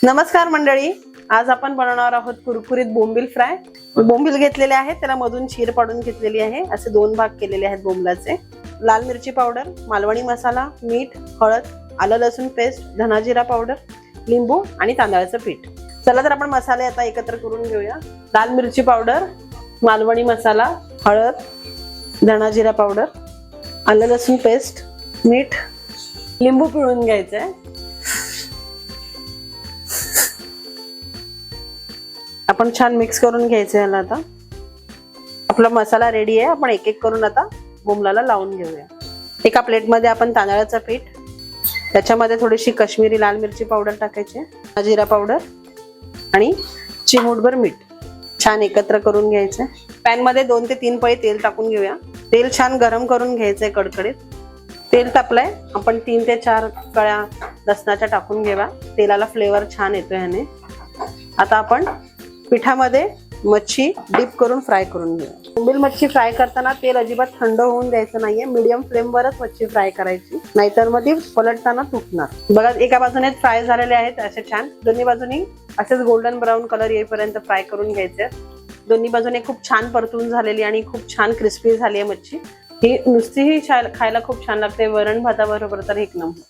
नमस्कार मंडळी, आज आपण बनवणार आहोत कुरकुरीत बोंबील फ्राय। बोंबील घेतलेले आहेत, त्याला मधून चीर पाडून घेतलेली आहे। असे दोन भाग केलेले आहेत बोंबलाचे। लाल मिरची पावडर, मालवणी मसाला, मीठ, हळद, आलं लसूण पेस्ट, धना जिरा पावडर, लिंबू आणि तांदळाचं पीठ। चला तर आपण मसाले आता एकत्र करून घेऊया। लाल मिरची पावडर, मालवणी मसाला, हळद, धना जिरा पावडर, आलं लसूण पेस्ट, मीठ, लिंबू पिळून घ्यायचंय। आपण छान मिक्स करून घ्यायचं याला। आता आपला मसाला रेडी आहे। आपण एक एक करून आता बोंबलाला लावून घेऊया। एका प्लेट मध्ये आपण तांदळाचं पीठ, त्याच्यामध्ये थोडीशी काश्मीरी लाल मिरची पावडर टाकायची, जिरा पावडर आणि चिमूटभर मीठ छान एकत्र करून घ्यायचं। पॅन मध्ये 2 ते 3 पळी तेल टाकून घेऊया। तेल छान गरम करून घ्यायचंय कडकडीत। तेल तापलंय, आपण 3 ते 4 कळ्या लसणाच्या टाकून घेऊया। तेलाला फ्लेवर छान येतो याने। आता आपण पिठामध्ये मच्छी डीप करून फ्राय करून घेऊया। बोंबील मच्छी फ्राय करताना तेल अजिबात थंड होऊन द्यायचं नाहीये। मीडियम फ्लेम वरच मच्छी फ्राय करायची, नाहीतर मग ती पलटताना तुटणार। बघा, एका बाजूने फ्राय झालेले आहेत असे छान। दोन्ही बाजूनी असेच गोल्डन ब्राऊन कलर येईपर्यंत फ्राय करून घ्यायचे। दोन्ही बाजूने खूप छान परतून झालेली आणि खूप छान क्रिस्पी झाली आहे मच्छी। ही नुसतीही खायला खूप छान लागते, वरण भाताबरोबर तर एक नंबर।